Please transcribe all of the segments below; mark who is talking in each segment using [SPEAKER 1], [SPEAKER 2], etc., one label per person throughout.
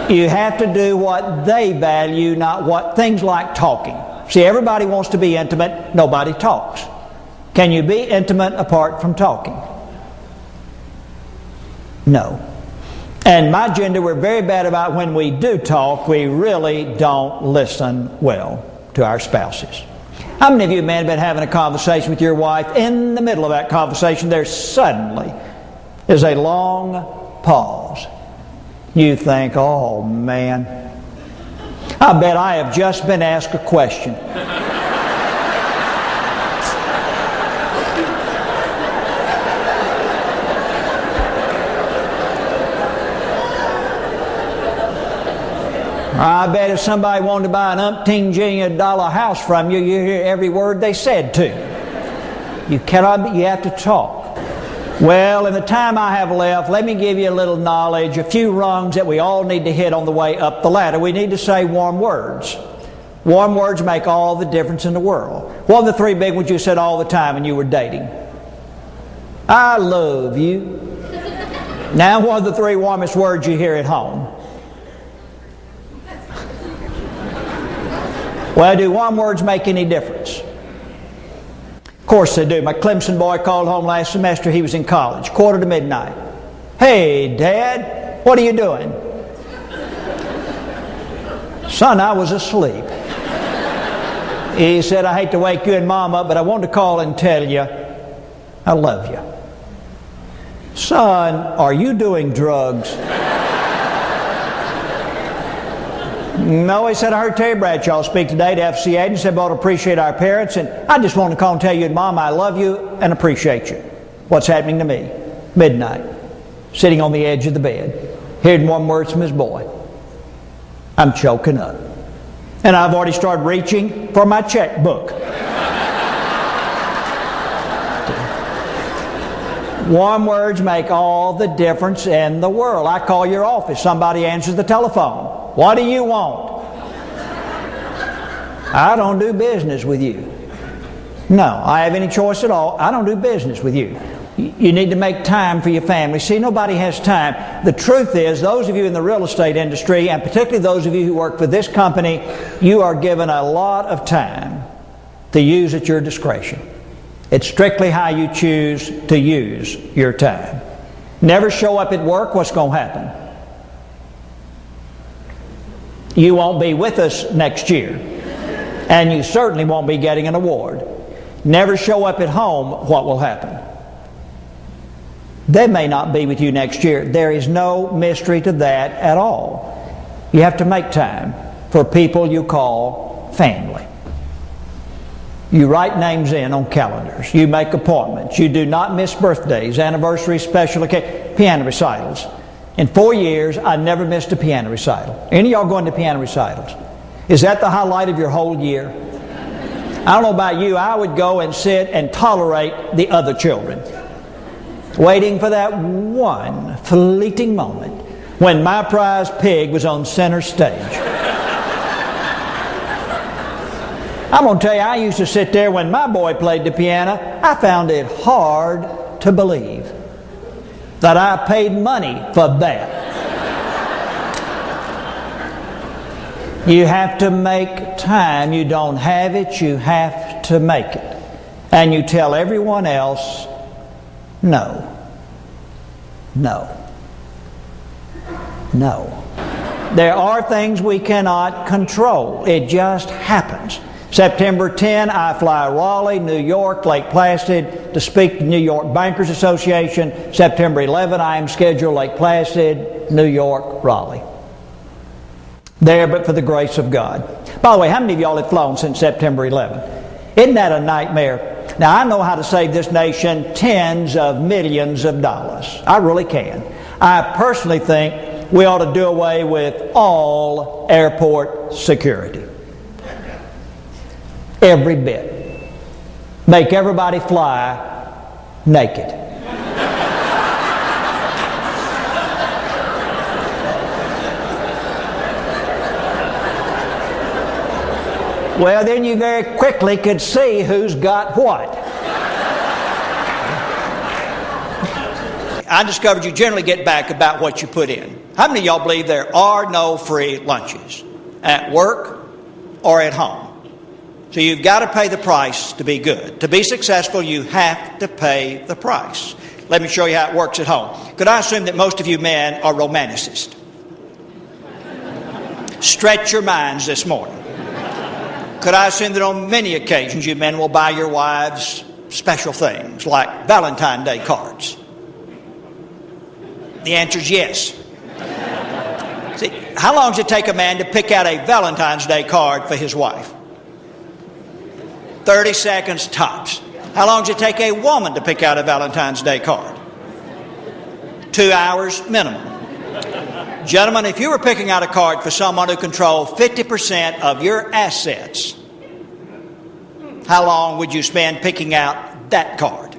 [SPEAKER 1] You have to do what they value, not what things like talking. See, everybody wants to be intimate. Nobody talks. Can you be intimate apart from talking? No. And my gender, we're very bad about when we do talk, we really don't listen well to our spouses. How many of you men have been having a conversation with your wife? In the middle of that conversation, there suddenly is a long pause. You think, oh man, I bet I have just been asked a question. I bet if somebody wanted to buy an umpteen $1 house from you, you hear every word they said to you. You cannot, you have to talk. Well, in the time I have left, let me give you a little knowledge, a few rungs that we all need to hit on the way up the ladder. We need to say warm words. Warm words make all the difference in the world. What are the three big ones you said all the time when you were dating? I love you. Now, what are the three warmest words you hear at home? Well, do warm words make any difference? Of course they do. My Clemson boy called home last semester. He was in college, 12:45. Hey, Dad, what are you doing? Son, I was asleep. He said, I hate to wake you and Mom up, but I wanted to call and tell you I love you. Son, are you doing drugs? No, he said, I heard Terry Bradshaw speak today to FCA and said, well, to appreciate our parents, and I just want to call and tell you and Mom I love you and appreciate you. What's happening to me? Midnight, sitting on the edge of the bed, hearing one word from his boy. I'm choking up. And I've already started reaching for my checkbook. Warm words make all the difference in the world. I call your office. Somebody answers the telephone. What do you want? I don't do business with you. No, I have any choice at all. I don't do business with you. You need to make time for your family. See, nobody has time. The truth is, those of you in the real estate industry, and particularly those of you who work for this company, you are given a lot of time to use at your discretion. It's strictly how you choose to use your time. Never show up at work, what's going to happen? You won't be with us next year. And you certainly won't be getting an award. Never show up at home, what will happen? They may not be with you next year. There is no mystery to that at all. You have to make time for people you call family. You write names in on calendars. You make appointments. You do not miss birthdays, anniversaries, special occasions, piano recitals. In 4 years, I never missed a piano recital. Any of y'all going to piano recitals? Is that the highlight of your whole year? I don't know about you. I would go and sit and tolerate the other children, waiting for that one fleeting moment when my prize pig was on center stage. I'm going to tell you, I used to sit there when my boy played the piano. I found it hard to believe that I paid money for that. You have to make time. You don't have it, you have to make it. And you tell everyone else, no. No. No. There are things we cannot control. It just happens. September 10, I fly Raleigh, New York, Lake Placid to speak to New York Bankers Association. September 11, I am scheduled Lake Placid, New York, Raleigh. There, but for the grace of God. By the way, how many of y'all have flown since September 11? Isn't that a nightmare? Now, I know how to save this nation tens of millions of dollars. I really can. I personally think we ought to do away with all airport security. Every bit. Make everybody fly naked. Well, then you very quickly could see who's got what. I discovered you generally get back about what you put in. How many of y'all believe there are no free lunches at work or at home? So you've got to pay the price to be good. To be successful, you have to pay the price. Let me show you how it works at home. Could I assume that most of you men are romanticists? Stretch your minds this morning. Could I assume that on many occasions you men will buy your wives special things like Valentine's Day cards? The answer is yes. See, how long does it take a man to pick out a Valentine's Day card for his wife? 30 seconds tops. How long does it take a woman to pick out a Valentine's Day card? 2 hours minimum. Gentlemen, if you were picking out a card for someone who controlled 50% of your assets, how long would you spend picking out that card?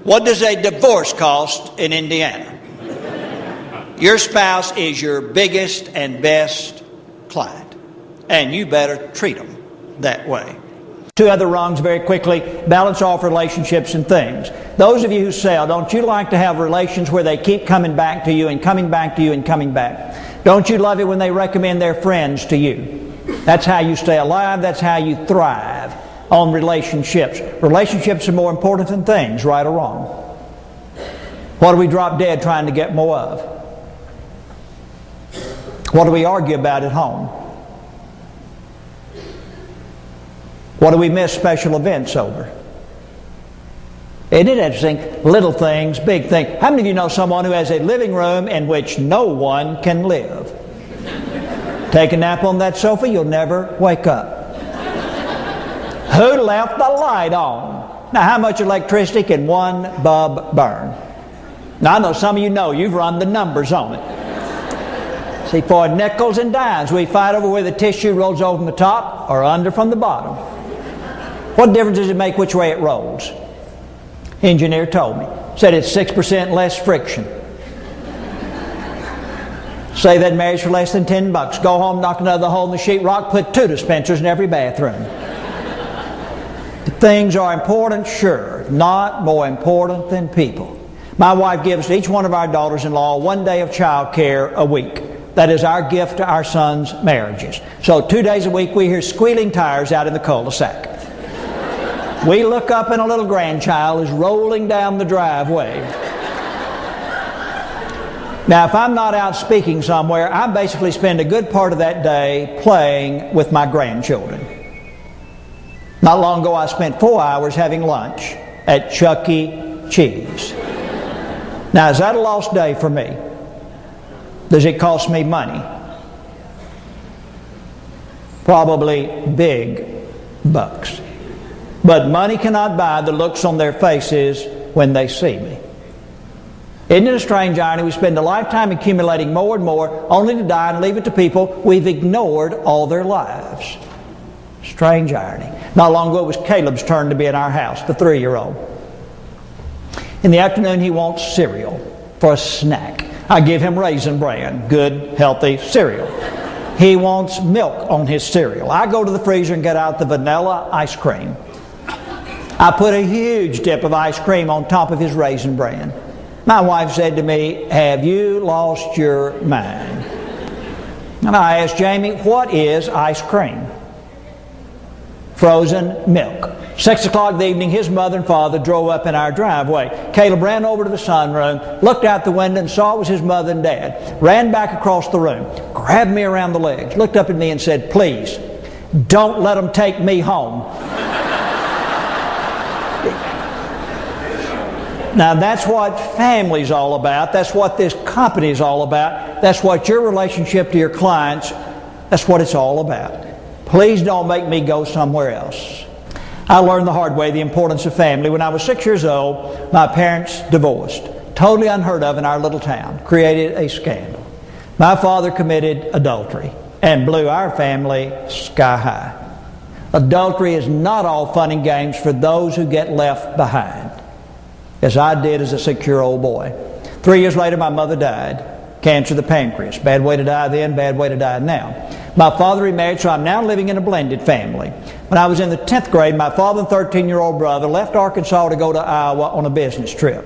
[SPEAKER 1] What does a divorce cost in Indiana? Your spouse is your biggest and best client, and you better treat them that way. Two other wrongs very quickly: balance off relationships and things. Those of you who sell, don't you like to have relations where they keep coming back to you and coming back to you and coming back? Don't you love it when they recommend their friends to you? That's how you stay alive. That's how you thrive on relationships. Relationships are more important than things, right or wrong. What do we drop dead trying to get more of? What do we argue about at home? What do we miss special events over? Isn't it interesting? Little things, big things. How many of you know someone who has a living room in which no one can live? Take a nap on that sofa, you'll never wake up. Who left the light on? Now, how much electricity can one bulb burn? Now, I know some of you know. You've run the numbers on it. See, for nickels and dimes, we fight over whether the tissue rolls over from the top or under from the bottom. What difference does it make which way it rolls? Engineer told me. Said it's 6% less friction. Save that marriage for less than $10. Go home, knock another hole in the sheetrock, put 2 dispensers in every bathroom. Things are important, sure. Not more important than people. My wife gives each one of our daughters-in-law 1 day of child care a week. That is our gift to our sons' marriages. So 2 days a week we hear squealing tires out in the cul-de-sac. We look up and a little grandchild is rolling down the driveway. Now, if I'm not out speaking somewhere, I basically spend a good part of that day playing with my grandchildren. Not long ago, I spent 4 hours having lunch at Chuck E. Cheese. Now, is that a lost day for me? Does it cost me money? Probably big bucks. But money cannot buy the looks on their faces when they see me. Isn't it a strange irony? We spend a lifetime accumulating more and more, only to die and leave it to people we've ignored all their lives. Strange irony. Not long ago, it was Caleb's turn to be in our house, the 3-year-old. In the afternoon, he wants cereal for a snack. I give him Raisin Bran, good, healthy cereal. He wants milk on his cereal. I go to the freezer and get out the vanilla ice cream. I put a huge dip of ice cream on top of his Raisin Bran. My wife said to me, "Have you lost your mind?" And I asked Jamie, "What is ice cream?" Frozen milk. 6 o'clock the evening, his mother and father drove up in our driveway. Caleb ran over to the sunroom, looked out the window and saw it was his mother and dad. Ran back across the room, grabbed me around the legs, looked up at me and said, "Please, don't let them take me home." Now that's what family's all about. That's what this company is all about. That's what your relationship to your clients, that's what it's all about. Please don't make me go somewhere else. I learned the hard way the importance of family. When I was 6 years old, my parents divorced. Totally unheard of in our little town. Created a scandal. My father committed adultery and blew our family sky high. Adultery is not all fun and games for those who get left behind, as I did as a 6-year-old boy. 3 years later, my mother died. Cancer of the pancreas. Bad way to die then, bad way to die now. My father remarried, so I'm now living in a blended family. When I was in the 10th grade, my father and 13-year-old brother left Arkansas to go to Iowa on a business trip.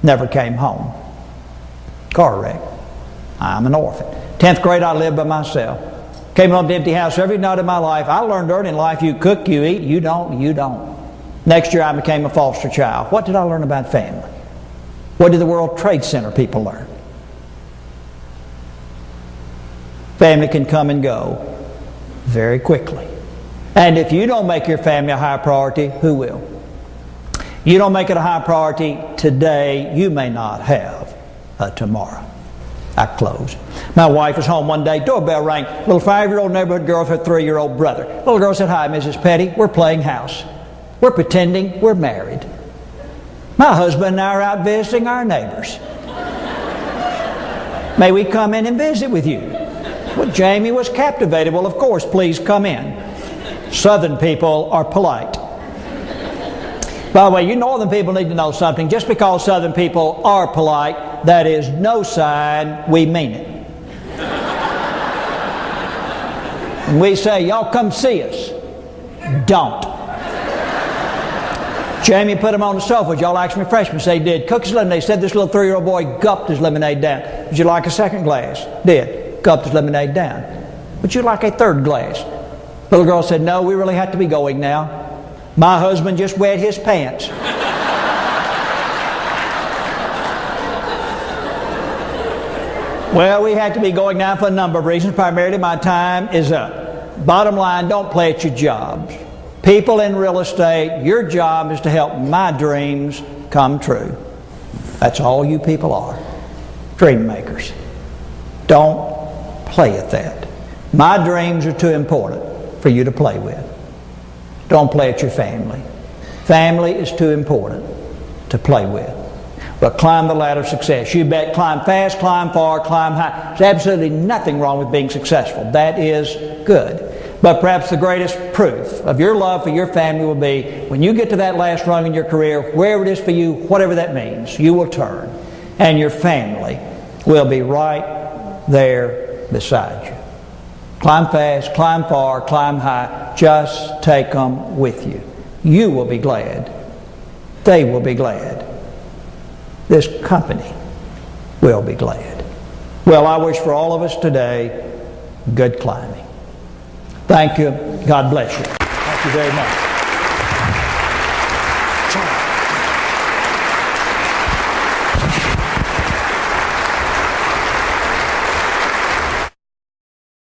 [SPEAKER 1] Never came home. Car wreck. I'm an orphan. 10th grade, I lived by myself. Came home to empty house every night of my life. I learned early in life, you cook, you eat, you don't. Next year, I became a foster child. What did I learn about family? What did the World Trade Center people learn? Family can come and go very quickly. And if you don't make your family a high priority, who will? You don't make it a high priority today, you may not have a tomorrow. I close. My wife was home one day, doorbell rang. Little 5-year-old neighborhood girl with her 3-year-old brother. Little girl said, "Hi, Mrs. Petty, we're playing house. We're pretending we're married. My husband and I are out visiting our neighbors. May we come in and visit with you?" Well, Jamie was captivated. "Well, of course, please come in." Southern people are polite. By the way, you northern people need to know something. Just because southern people are polite, that is no sign we mean it. When we say, "Y'all come see us," don't. Jamie put him on the sofa. "Would y'all like some refreshments?" They did. Cookies and lemonade. Said this little 3-year-old boy gulped his lemonade down. "Would you like a second glass?" Did. Gulped his lemonade down. "Would you like a third glass?" Little girl said, "No, we really have to be going now. My husband just wet his pants." Well, we have to be going now for a number of reasons. Primarily, my time is up. Bottom line, don't play at your jobs. People in real estate, your job is to help my dreams come true. That's all you people are. Dream makers. Don't play at that. My dreams are too important for you to play with. Don't play at your family. Family is too important to play with. But climb the ladder of success. You bet. Climb fast, climb far, climb high. There's absolutely nothing wrong with being successful. That is good. But perhaps the greatest proof of your love for your family will be when you get to that last rung in your career, wherever it is for you, whatever that means, you will turn and your family will be right there beside you. Climb fast, climb far, climb high. Just take them with you. You will be glad. They will be glad. This company will be glad. Well, I wish for all of us today good climbing. Thank you. God bless you. Thank you very much.